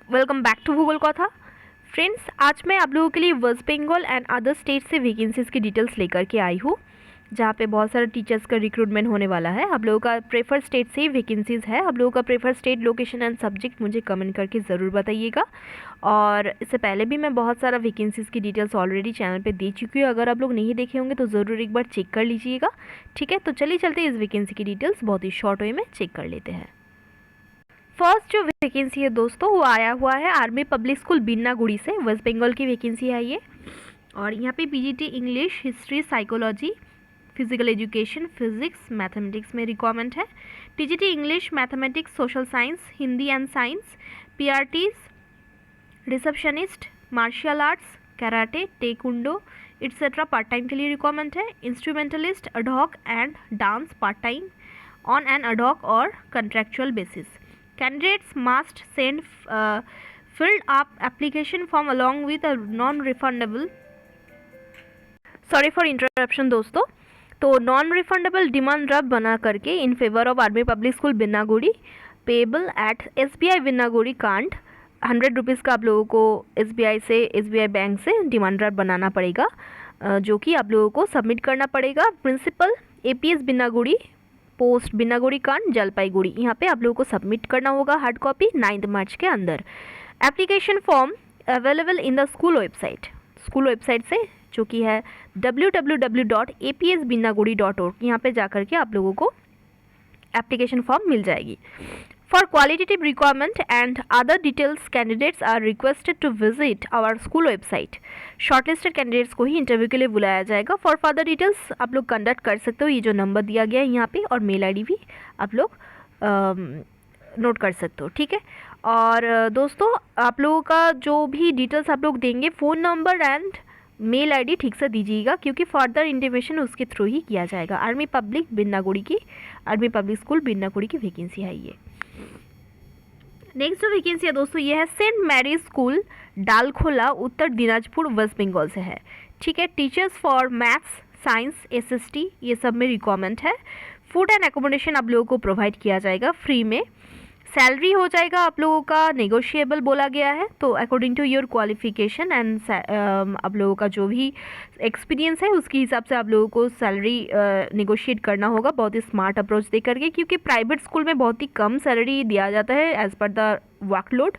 Welcome back to भूगोल कथा। Friends, आज मैं आप लोगों के लिए West Bengal and other state से वैकेंसीज़ की डिटेल्स लेकर के आई हूँ, जहाँ पे बहुत सारे टीचर्स का रिक्रूटमेंट होने वाला है। आप लोगों का प्रेफर स्टेट से ही वैकेंसीज़ है। आप लोगों का prefer state, location and subject मुझे कमेंट करके ज़रूर बताइएगा। और इससे पहले भी मैं बहुत सारा वैकेंसीज़ की डिटेल्स ऑलरेडी चैनल पे दे चुकी हूँ। अगर आप लोग नहीं देखे होंगे तो ज़रूर एक बार चेक कर लीजिएगा। ठीक है, तो चलिए चलते इस वैकेंसी की डिटेल्स बहुत ही शॉर्ट वे में चेक कर लेते हैं। फर्स्ट जो वैकेंसी है दोस्तों, वो आया हुआ है आर्मी पब्लिक स्कूल बिन्नागुड़ी से। वेस्ट बंगाल की वैकेंसी है ये। और यहाँ पे PGT English, history, psychology, physical education, physics, mathematics में रिक्वायरमेंट है। TGT English, mathematics, social science, Hindi and science, PRTs, receptionist, martial arts, karate, taekwondo etcetera part time के लिए रिक्वायरमेंट है। Instrumentalist, ad hoc and dance part time on an ad hoc और contractual basis. Candidates must send filled up application form along with a non-refundable, sorry for interruption दोस्तों, तो non refundable demand draft बना करके in favour of army public school Binnaguri, payable at SBI Binnaguri कांड। 100 rupees का आप लोगों को SBI बैंक से डिमांड ड्राफ्ट बनाना पड़ेगा, जो कि आप लोगों को सबमिट करना पड़ेगा principal APS Binnaguri, post Binnaguri कांड, जलपाईगुड़ी। यहाँ पे आप लोगों को सबमिट करना होगा हार्ड कॉपी 9 मार्च के अंदर। Application form available in the school website से, जो कि है www.apsbinnagudi.org। यहाँ पे जाकर के आप लोगों को एप्लीकेशन फॉर्म मिल जाएगी। For qualitative requirement and other details, candidates are requested to visit our school website. Shortlisted candidates को ही इंटरव्यू के लिए बुलाया जाएगा। For further details आप लोग कंडक्ट कर सकते हो, ये जो नंबर दिया गया है यहाँ पे, और मेल आईडी भी आप लोग नोट कर सकते हो। ठीक है, और दोस्तों आप लोगों का जो भी डिटेल्स आप लोग देंगे, phone number and mail ID ठीक से दीजिएगा, क्योंकि फर्दर इंटीमेशन उसके थ्रू ही किया जाएगा। आर्मी पब्लिक स्कूल बिन्नागुड़ी की वैकेंसी है ये। नेक्स्ट जो वैकेंसी है दोस्तों, ये है Saint Mary's school Dalkhola, Uttar Dinajpur, waste Bengal से है। ठीक है, teachers for maths, science, SST ये सब में रिक्वायरमेंट है। फूड एंड एकोमोडेशन आप लोगों को प्रोवाइड किया जाएगा फ्री में। सैलरी हो जाएगा आप लोगों का नेगोशिएबल बोला गया है, तो according to your qualification and आप लोगों का जो भी एक्सपीरियंस है उसके हिसाब से आप लोगों को सैलरी नेगोशिएट करना होगा, बहुत ही स्मार्ट अप्रोच दे करके, क्योंकि प्राइवेट स्कूल में बहुत ही कम सैलरी दिया जाता है एज पर द वर्कलोड।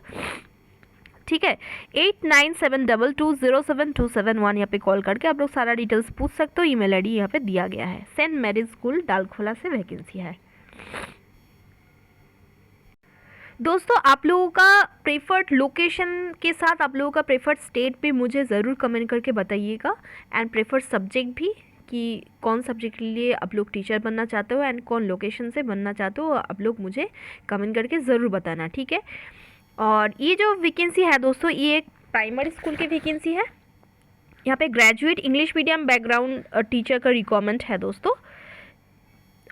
ठीक है, 8972207271 यहाँ पे कॉल करके आप लोग सारा डिटेल्स पूछ सकते हो। ईमेल आईडी यहाँ पे दिया गया है। सेंट मैरीज स्कूल डालखोला से वैकेंसी है। दोस्तों आप लोगों का प्रेफर्ड लोकेशन के साथ आप लोगों का प्रेफर्ड स्टेट भी मुझे ज़रूर कमेंट करके बताइएगा, एंड प्रेफर्ड सब्जेक्ट भी, कि कौन सब्जेक्ट के लिए आप लोग टीचर बनना चाहते हो एंड कौन लोकेशन से बनना चाहते हो, आप लोग मुझे कमेंट करके ज़रूर बताना। ठीक है, और ये जो वैकेंसी है दोस्तों, ये एक प्राइमरी स्कूल की वैकेंसी है। यहाँ पे graduate English medium background teacher का रिक्वायरमेंट है दोस्तों।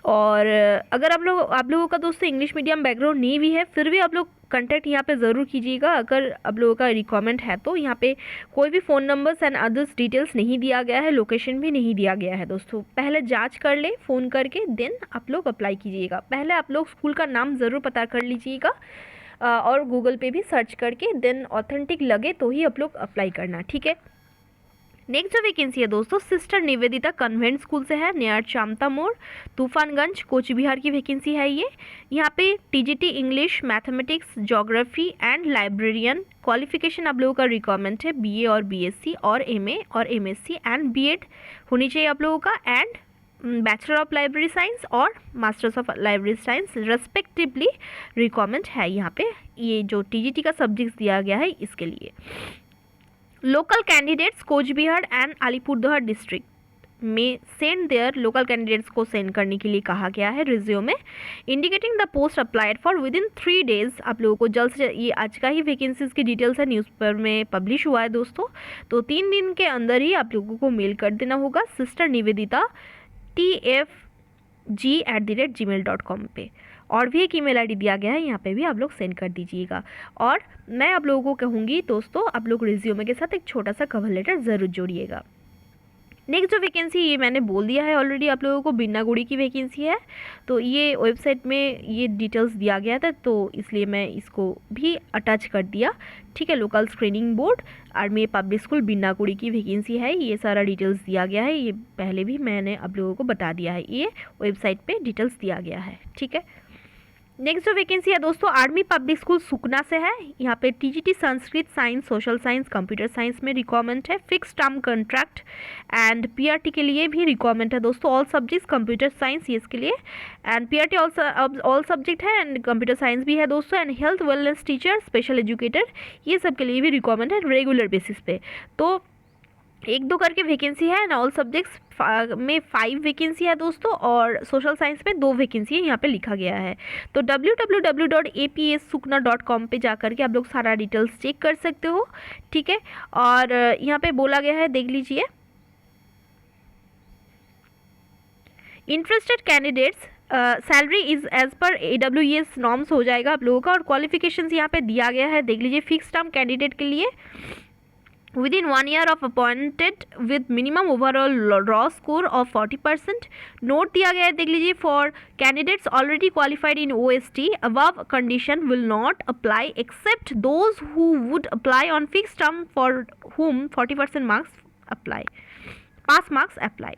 और अगर आप लोगों का दोस्तों इंग्लिश मीडियम बैकग्राउंड नहीं भी है, फिर भी आप लोग कांटेक्ट यहाँ पे ज़रूर कीजिएगा अगर आप लोगों का रिक्वायरमेंट है तो। यहाँ पे कोई भी phone numbers and others details नहीं दिया गया है, लोकेशन भी नहीं दिया गया है दोस्तों। पहले जांच कर ले फ़ोन करके, देन आप लोग अप्लाई कीजिएगा। पहले आप लोग स्कूल का नाम ज़रूर पता कर लीजिएगा, और गूगल पे भी सर्च करके, देन ऑथेंटिक लगे तो ही आप लोग अप्लाई करना। ठीक है, नेक्स्ट जो वैकेंसी है दोस्तों, सिस्टर निवेदिता कन्वेंट स्कूल से है, नियर चामता मोड़, तूफानगंज, कोच बिहार की वैकेंसी है ये। यहाँ पे TGT English, mathematics, geography and librarian qualification आप लोगों का रिक्वायरमेंट है। BA और BSc और MA और MSc एंड BEd होनी चाहिए आप लोगों का, and bachelor of library science और masters of library science respectively requirement है। यहाँ पे ये जो TGT का सब्जेक्ट दिया गया है इसके लिए। Local candidates coach Bihar and Alipurduar district में सेंड देयर, लोकल कैंडिडेट्स को सेंड करने के लिए कहा गया है resume, indicating the post applied for with in 3 days। आप लोगों को जल्द से, ये आज का ही वैकेंसीज की डिटेल्स है, न्यूज़पेपर में पब्लिश हुआ है दोस्तों, तो 3 दिन के अंदर ही आप लोगों को मेल कर देना होगा सिस्टर निवेदिता tfg@gmail.com पे। और भी एक ईमेल आईडी दिया गया है, यहाँ पे भी आप लोग सेंड कर दीजिएगा। और मैं आप लोगों को कहूँगी दोस्तों, आप लोग रिज्यूमे के साथ एक छोटा सा कवर लेटर ज़रूर जोड़िएगा। नेक्स्ट जो वैकेंसी, ये मैंने बोल दिया है ऑलरेडी आप लोगों को, बिन्नागुड़ी की वैकेंसी है। तो ये वेबसाइट में ये डिटेल्स दिया गया था, तो इसलिए मैं इसको भी अटैच कर दिया। ठीक है, local screening board army public school Binnaguri की वैकेंसी है, ये सारा डिटेल्स दिया गया है। ये पहले भी मैंने आप लोगों को बता दिया है, ये वेबसाइट पे डिटेल्स दिया गया है। ठीक है, नेक्स्ट जो वैकेंसी है दोस्तों, आर्मी पब्लिक स्कूल सुकना से है। यहाँ पे TGT Sanskrit, science, social science, computer science में रिक्वायरमेंट है। Fix term contract and PRT के लिए भी रिक्वायरमेंट है दोस्तों। ऑल सब्जेक्ट्स कंप्यूटर साइंस, ये इसके लिए, एंड पीआरटी ऑल सब्जेक्ट है, एंड कंप्यूटर साइंस भी है दोस्तों। And health wellness teacher, special educator, ये सब के लिए भी रिक्वायरमेंट है रेगुलर बेसिस पे। तो 1-2 करके वैकेंसी है, एंड ऑल सब्जेक्ट्स में 5 वैकेंसी है दोस्तों, और सोशल साइंस में 2 वैकेंसी है, यहाँ पे लिखा गया है। तो www.apssukna.com पे जा करके आप लोग सारा डिटेल्स चेक कर सकते हो। ठीक है, और यहाँ पे बोला गया है, देख लीजिए, interested candidates salary is as per AWS norms हो जाएगा आप लोगों का, और क्वालिफिकेशंस यहाँ पे दिया गया है, देख लीजिए। फिक्स टर्म कैंडिडेट के लिए within 1 year of appointed with minimum overall raw score of 40%। Note दिया गया है, देख लीजिए, for candidates already qualified in OST above condition will not apply except those who would apply on fixed term for whom 40% marks apply, pass marks apply।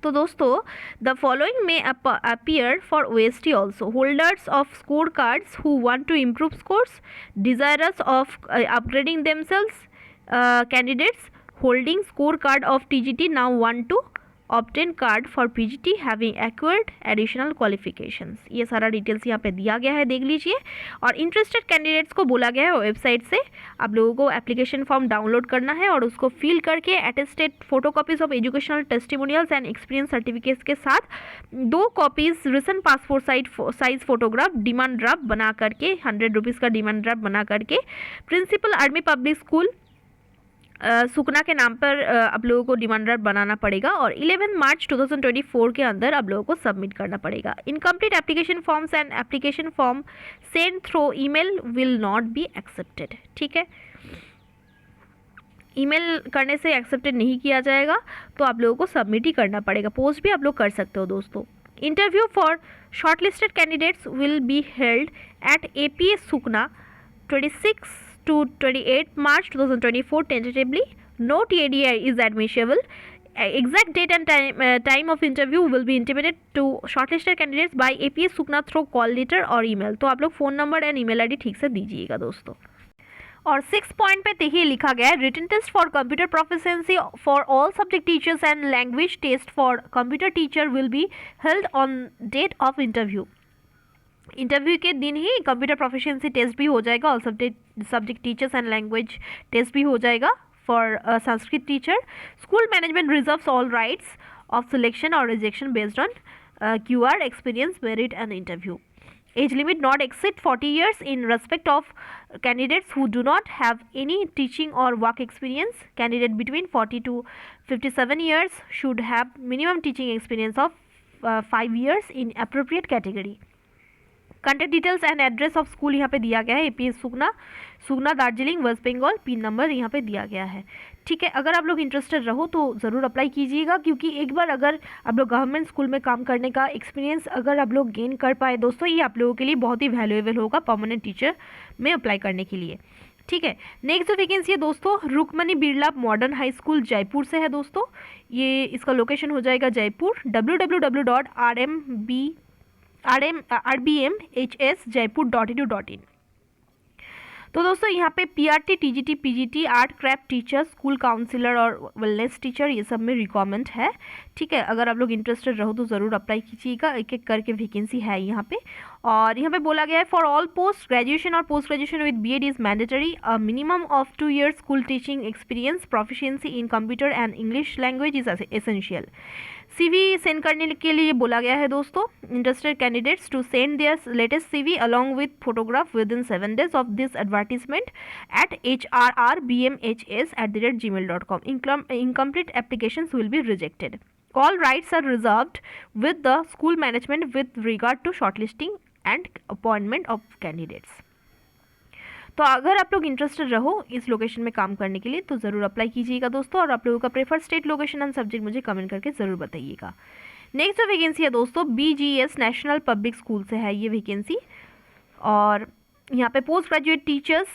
तो दोस्तों, the following में appear for OST also, holders of score cards who want to improve scores, desirous of upgrading themselves, candidates holding score card of TGT now want to obtain card for PGT having acquired additional qualifications। ये सारा details यहाँ पे दिया गया है, देख लीजिए। और इंटरेस्टेड कैंडिडेट्स को बोला गया है वेबसाइट से आप लोगों को एप्लीकेशन फॉर्म डाउनलोड करना है, और उसको फिल करके attested photocopies of educational testimonials and experience certificates के साथ 2 copies recent passport size photograph demand draft बना करके, 100 रुपीज़ का डिमांड ड्राफ्ट बना करके प्रिंसिपल आर्मी पब्लिक स्कूल सुकना के नाम पर आप लोगों को डिमांड ड्राफ्ट बनाना पड़ेगा, और 11 मार्च 2024 के अंदर आप लोगों को सबमिट करना पड़ेगा। Incomplete application forms and application form send through email will not be accepted. ठीक है, ईमेल करने से एक्सेप्टेड नहीं किया जाएगा, तो आप लोगों को सबमिट ही करना पड़ेगा। पोस्ट भी आप लोग कर सकते हो दोस्तों। Interview for shortlisted candidates will be held at APS Sukna 26 to 28 March 2024 tentatively. No TADI is admissible. Exact date and time of interview will be intimated to shortlisted candidates by APS Sukna through call letter और email। तो आप लोग phone number and email ID ठीक से दीजिएगा दोस्तों। और 6 point पे देखिए लिखा गया है, written test for computer proficiency for all subject teachers and language test for computer teacher will be held on date of interview. Interview के दिन ही कंप्यूटर प्रोफिशिएंसी टेस्ट भी हो जाएगा, और subject teachers and language test भी हो जाएगा for Sanskrit teacher. School management reserves all rights of selection और rejection based on QR, experience, merit and interview. Age limit not exceed 40 years in respect of candidates who do not have any teaching or work experience. Candidate between 40 to 57 years should have minimum teaching experience of 5 years in appropriate category। Contact details and address of school यहाँ पे दिया गया है, APS Sukna Darjeeling West Bengal, pin number यहाँ पे दिया गया है। ठीक है, अगर आप लोग इंटरेस्टेड रहो तो ज़रूर अप्लाई कीजिएगा, क्योंकि एक बार अगर आप लोग गवर्नमेंट स्कूल में काम करने का एक्सपीरियंस अगर आप लोग गेन कर पाए दोस्तों, ये आप लोगों के लिए बहुत ही वैल्यूएबल होगा परमानेंट टीचर में अप्लाई करने के लिए। ठीक है, नेक्स्ट जो वैकेंसी है दोस्तों, Rukmani Birla modern high school Jaipur से है दोस्तों। ये इसका लोकेशन हो जाएगा जयपुर। www.rbmhsjaipur.edu.in। तो दोस्तों यहाँ पे PRT, TGT, PGT, art craft teacher, school counsellor और वेलनेस टीचर, ये सब में रिक्वायरमेंट है। ठीक है, अगर आप लोग इंटरेस्टेड रहो तो ज़रूर अप्लाई कीजिएगा, एक एक करके वैकेंसी है यहाँ पे। और यहाँ पे बोला गया है, फॉर ऑल पोस्ट ग्रेजुएशन और post graduation with BEd is mandatory, a minimum of 2 years school teaching experience, proficiency in computer and English language is essential. CV send करने के लिए बोला गया है दोस्तों। Interested candidates to send their latest CV along with photograph within 7 days of this advertisement at hrrbmhs@gmail.com। Incomplete applications will be rejected. All rights are reserved with the school management with regard to shortlisting and appointment of candidates। तो अगर आप लोग interested रहो इस location में काम करने के लिए तो ज़रूर अप्लाई कीजिएगा दोस्तों, और आप लोगों का preferred state, location and subject मुझे कमेंट करके ज़रूर बताइएगा। नेक्स्ट जो वैकेंसी है दोस्तों, BGS नेशनल पब्लिक स्कूल से है ये वैकेंसी, और यहाँ पे post graduate teachers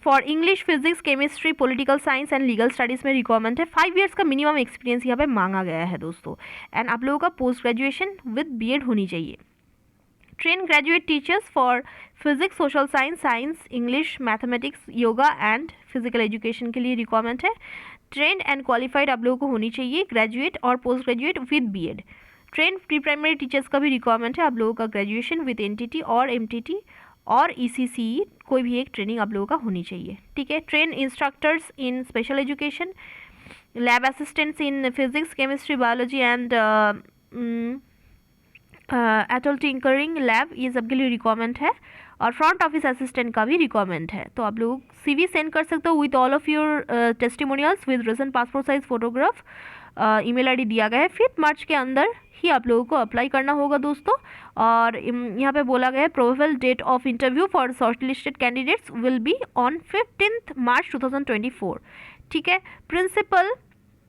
for English, physics, chemistry, political science and legal studies में रिक्वायरमेंट है। 5 ईयर्स का मिनिमम एक्सपीरियंस यहाँ पे मांगा गया है दोस्तों, एंड आप लोगों का पोस्ट ग्रेजुएशन विद BEd होनी चाहिए। Train graduate teachers for physics, social science, science, English, mathematics, yoga and physical education के लिए रिक्वायरमेंट है। ट्रेंड एंड क्वालिफाइड आप लोगों को होनी चाहिए, ग्रेजुएट और post graduate with BEd। Train pre primary teachers का भी रिक्वायरमेंट है, आप लोगों का ग्रेजुएशन विद NTT और MTT और ECCE कोई भी एक ट्रेनिंग आप लोगों का होनी चाहिए, ठीक है। Train instructors in special education, lab assistants in physics, chemistry, biology and Atal tinkering lab, ये सब के लिए रिक्वायरमेंट है। और फ्रंट ऑफिस असिस्टेंट का भी रिक्वायरमेंट है। तो आप लोग CV सेंड कर सकते हो with all of your testimonials with recent passport size photograph. Email ID दिया गया है। 5 मार्च के अंदर ही आप लोगों को अप्लाई करना होगा दोस्तों। और यहाँ पे बोला गया है probable date of interview for shortlisted candidates will be on 15 March 2024, ठीक है। प्रिंसिपल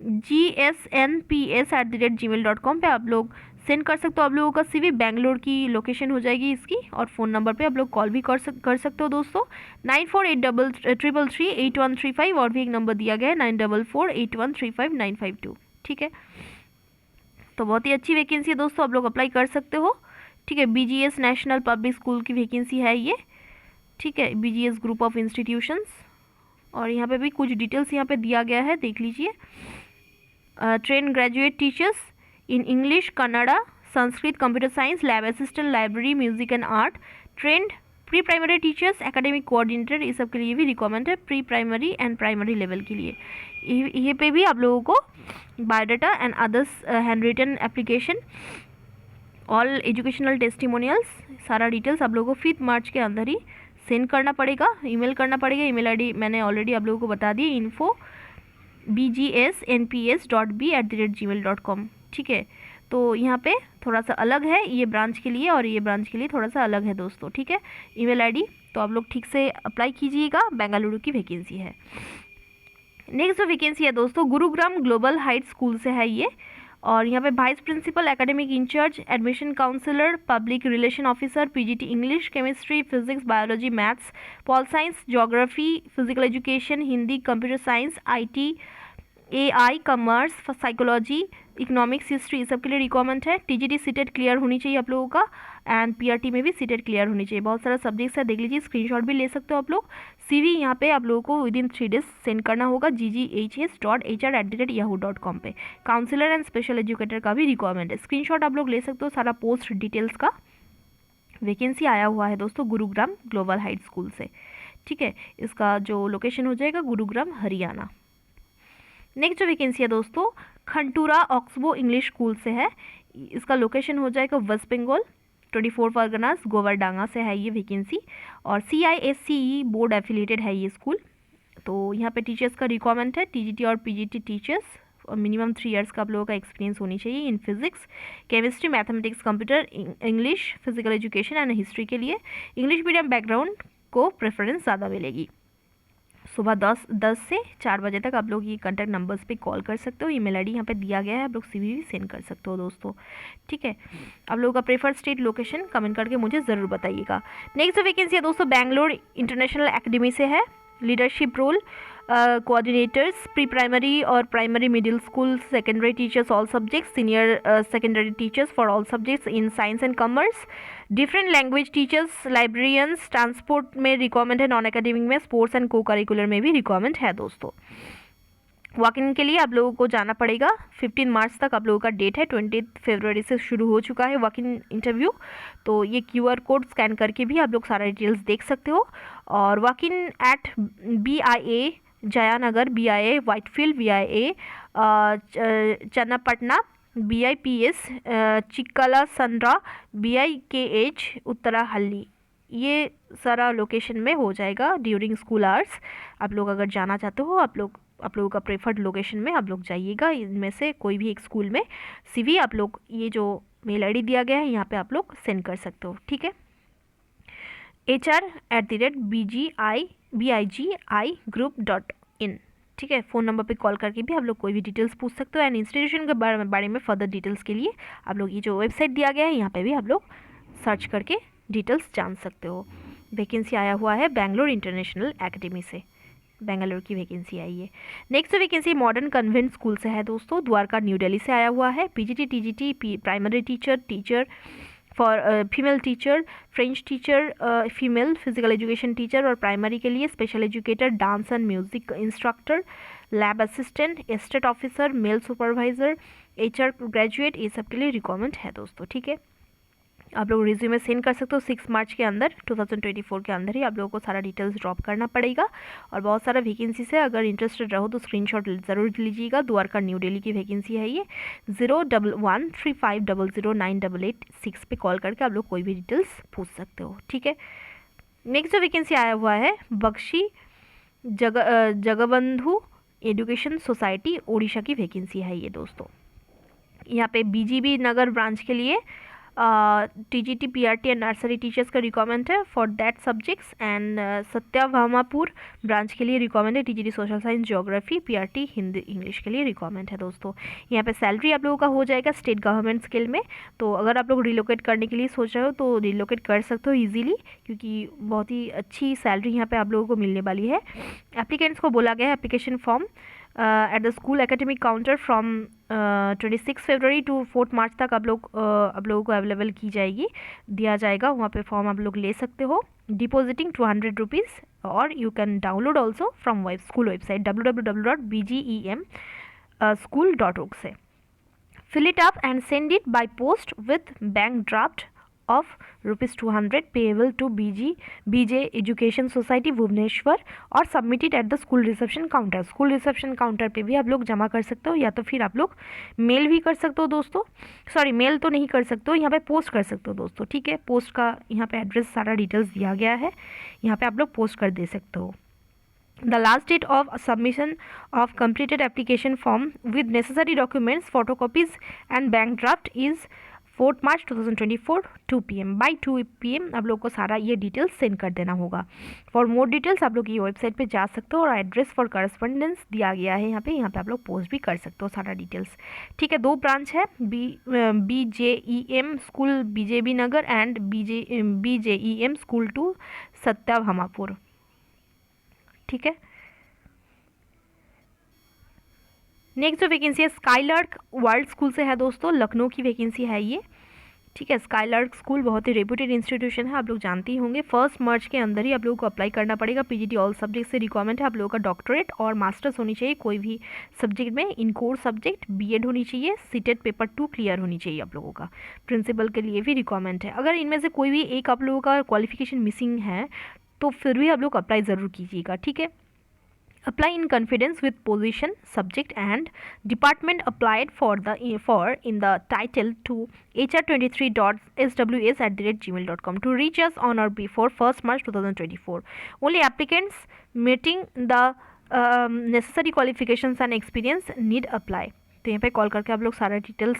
gsnps@gmail.com पे आप लोग सेंड कर सकते हो आप लोगों का CV। बेंगलोर की लोकेशन हो जाएगी इसकी, और फ़ोन नंबर पे आप लोग कॉल भी कर सकते हो दोस्तों, 9483338135, और भी एक नंबर दिया गया है 9448135952, ठीक है। तो बहुत ही अच्छी वैकेंसी है दोस्तों, आप लोग अप्लाई कर सकते हो, ठीक है। BGS नेशनल पब्लिक स्कूल की वैकेंसी है ये, ठीक है, BGS ग्रुप ऑफ इंस्टीट्यूशंस। और यहाँ पे भी कुछ डिटेल्स यहाँ पे दिया गया है, देख लीजिए। Train graduate teachers in English, Kannada, Sanskrit, computer science, lab assistant, library, music and art. Trained pre primary teachers, academic coordinator, ये सब के लिए भी रिक्वायरमेंट है, pre primary and primary level के लिए। ये पे भी आप लोगों को biodata and others handwritten application, all educational testimonials, सारा डिटेल्स आप लोगों को 5 मार्च के अंदर ही सेंड करना पड़ेगा, ईमेल करना पड़ेगा। ईमेल ID मैंने ऑलरेडी आप लोगों को बता दी, info@bgsnps.b@gmail.com, ठीक है। तो यहाँ पे थोड़ा सा अलग है ये ब्रांच के लिए, और ये ब्रांच के लिए थोड़ा सा अलग है दोस्तों, ठीक है। ईमेल ID तो आप लोग ठीक से अप्लाई कीजिएगा, बेंगलुरु की वैकेंसी है। नेक्स्ट जो वैकेंसी है दोस्तों, गुरुग्राम ग्लोबल हाइट स्कूल से है ये, और यहाँ पे vice principal, academic incharge, admission counsellor, public relation officer, PGT English, chemistry, physics, biology, maths, pol science, geography, physical education, Hindi, computer science, IT, AI, commerce, psychology, economics, history, ये सब के लिए रिक्वायरमेंट है। TGT सीटेट क्लियर होनी चाहिए आप लोगों का, एंड PRT में भी सीटेट क्लियर होनी चाहिए। बहुत सारा सब्जेक्ट्स है, देख लीजिए, स्क्रीनशॉट भी ले सकते हो आप लोग। CV यहाँ पे आप लोगों को विदिन 3 डेज सेंड करना होगा gghs.hr@yahoo.com पे। काउंसलर एंड स्पेशल एजुकेटर का भी रिक्वायरमेंट है, स्क्रीनशॉट आप लोग ले सकते हो सारा पोस्ट डिटेल्स का। वैकेंसी आया हुआ है दोस्तों गुरुग्राम ग्लोबल हाइट स्कूल से, ठीक है। इसका जो लोकेशन हो जाएगा गुरुग्राम, हरियाणा। नेक्स्ट जो वैकेंसी है दोस्तों, खंटूरा ऑक्सबो इंग्लिश स्कूल से है, इसका लोकेशन हो जाएगा वेस्ट बंगाल, 24 परगनास, गोवरडांगा से है ये वैकेंसी, और CISCE बोर्ड एफिलिएटेड है ये स्कूल। तो यहाँ पे टीचर्स का रिक्वायरमेंट है, TGT और PGT टीचर्स, और मिनिमम 3 ईयर्स का आप लोगों का एक्सपीरियंस होनी चाहिए इन physics, chemistry, mathematics, computer, English, physical education and history के लिए। इंग्लिश मीडियम बैकग्राउंड को प्रेफरेंस ज़्यादा मिलेगी। सुबह 10 से 4 बजे तक आप लोग ये कॉन्टैक्ट नंबर्स पे कॉल कर सकते हो। ईमेल ID यहाँ पे दिया गया है, आप लोग CV भी सेंड कर सकते हो दोस्तों, ठीक है। आप लोगों का प्रेफर्ड स्टेट, लोकेशन कमेंट करके मुझे ज़रूर बताइएगा। नेक्स्ट जो वैकेंसी है दोस्तों, बैंगलोर इंटरनेशनल एकेडमी से है, leadership role, coordinators, pre primary और primary middle school, secondary teachers all subjects, senior secondary teachers for all subjects in science and commerce, different language teachers, librarians, transport में requirement है, non academic में, sports and co curricular में भी requirement है दोस्तों। Walk in के लिए आप लोगों को जाना पड़ेगा, 15 मार्च तक आप लोगों का डेट है, 20 फरवरी से शुरू हो चुका है वॉक इन इंटरव्यू। तो ये QR कोड स्कैन करके भी आप लोग सारा डिटेल्स देख सकते हो। और walk in at BIA Jayanagar, BIA Whitefield, BIA Channapatna, BIPS Chikkalasandra, BIKH Uttarahalli, ये सारा लोकेशन में हो जाएगा ड्यूरिंग स्कूल आवर्स। आप लोग अगर जाना चाहते हो, आप लोगों का प्रेफर्ड लोकेशन में आप लोग जाइएगा, इनमें से कोई भी एक स्कूल में। CV आप लोग ये जो मेल ID दिया गया है यहाँ पे आप लोग सेंड कर सकते हो, ठीक है। hr@bigi group.in। ठीक है, फ़ोन नंबर पे कॉल करके भी आप लोग कोई भी डिटेल्स पूछ सकते हो। एंड इंस्टीट्यूशन के बारे में फर्दर डिटेल्स के लिए आप लोग ये जो वेबसाइट दिया गया है यहाँ पे भी आप लोग सर्च करके डिटेल्स जान सकते हो। वैकेंसी आया हुआ है बेंगलोर इंटरनेशनल एकेडमी से, बेंगलोर की वैकेंसी आई है। Next vacancy modern convent school से है दोस्तों, द्वारका न्यू दिल्ली से आया हुआ है। PGT TGT primary teacher for female teacher, French teacher, female physical education teacher और प्राइमरी के लिए special educator, dance and music instructor, lab assistant, estate officer, male supervisor, HR graduate, ये सब के लिए रिक्वायरमेंट है दोस्तों। ठीक है, आप लोग रिज्यूमे सेंड कर सकते हो 6 मार्च के अंदर, 2024 के अंदर ही आप लोगों को सारा डिटेल्स ड्रॉप करना पड़ेगा। और बहुत सारा वैकेंसी है, अगर इंटरेस्टेड रहो तो स्क्रीनशॉट ज़रूर लीजिएगा। द्वारका न्यू दिल्ली की वैकेंसी है ये। 01135009886 पे कॉल करके आप लोग कोई भी डिटेल्स पूछ सकते हो। ठीक है, नेक्स्ट जो वैकेंसी आया हुआ है बख्शी जगबंधु एजुकेशन सोसाइटी ओडिशा की वैकेंसी है ये दोस्तों। यहाँ पे बीजीबी नगर ब्रांच के लिए TGT PRT and nursery teachers का रिक्वायरमेंट है for that subjects. And Satyabhamapur branch के लिए रिक्वायरमेंट है TGT social science geography PRT Hindi English के लिए रिक्वायरमेंट है दोस्तों। यहाँ पे सैलरी आप लोगों का हो जाएगा स्टेट गवर्नमेंट स्केल में। तो अगर आप लोग रिलोकेट करने के लिए सोच रहे हो तो रिलोकेट कर सकते हो ईजिली, क्योंकि बहुत ही अच्छी सैलरी यहाँ पे आप लोगों को मिलने वाली है। एप्लीकेंट्स को बोला गया है application form at the school academic counter from 26 February to 4 March तक आप लोगों को अवेलेबल की जाएगी, दिया जाएगा। वहाँ पे फॉर्म आप लोग ले सकते हो डिपॉजिटिंग 200 रुपीज़, और you can download also from school website www.bgem school.org से। Fill it up and send it by post with bank draft of ₹200 payable to BJ education society Bhubaneswar और submitted at the school reception counter. School reception counter पे भी आप लोग जमा कर सकते हो, या तो फिर आप लोग मेल भी कर सकते हो दोस्तों। सॉरी, मेल तो नहीं कर सकते हो, यहाँ पे पोस्ट कर सकते हो दोस्तों। ठीक है, पोस्ट का यहाँ पे एड्रेस सारा डिटेल्स दिया गया है, यहाँ पे आप लोग पोस्ट कर दे सकते हो। The last date of submission of completed application form with necessary documents, photocopies and bank draft is 4 March 2024 2 PM। By 2 PM आप लोग को सारा ये डिटेल्स सेंड कर देना होगा। फॉर मोर डिटेल्स आप लोग ये वेबसाइट पे जा सकते हो, और एड्रेस फॉर करस्पॉन्डेंस दिया गया है यहाँ पे आप लोग पोस्ट भी कर सकते हो सारा डिटेल्स। ठीक है, 2 ब्रांच है, BJEM school BJB Nagar and BJEM school two Satyabhamapur. ठीक है, नेक्स्ट जो वैकेंसी है स्काईलार्क वर्ल्ड स्कूल से है दोस्तों, लखनऊ की वैकेंसी है ये। ठीक है, स्काईलार्क स्कूल बहुत ही रेप्यूटेड इंस्टीट्यूशन है, आप लोग जानते ही होंगे। 1 मार्च के अंदर ही आप लोगों को अप्लाई करना पड़ेगा। पीजीटी ऑल सब्जेक्ट से रिक्वायरमेंट है, आप लोगों का डॉक्टरेट और मास्टर्स होनी चाहिए कोई भी सब्जेक्ट में, इन कोर सब्जेक्ट बीएड होनी चाहिए, सीटेट पेपर 2 क्लियर होनी चाहिए आप लोगों का। प्रिंसिपल के लिए भी रिक्वायरमेंट है। अगर इनमें से कोई भी एक आप लोगों का क्वालिफिकेशन मिसिंग है तो फिर भी आप लोग अप्लाई ज़रूर कीजिएगा। ठीक है, apply in confidence with position, subject and department applied for in the title to hr23.sws@gmail.com to reach us on or before 1st March 2024. Only applicants meeting the necessary qualifications and experience need apply। तो यहाँ पे call करके आप लोग सारा details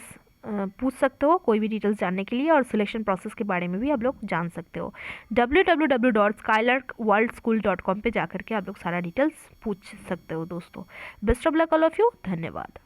पूछ सकते हो कोई भी डिटेल्स जानने के लिए, और सिलेक्शन प्रोसेस के बारे में भी आप लोग जान सकते हो। www.skylarkworldschool.com पे जाकर के आप लोग सारा डिटेल्स पूछ सकते हो दोस्तों। Best of luck all of you, धन्यवाद।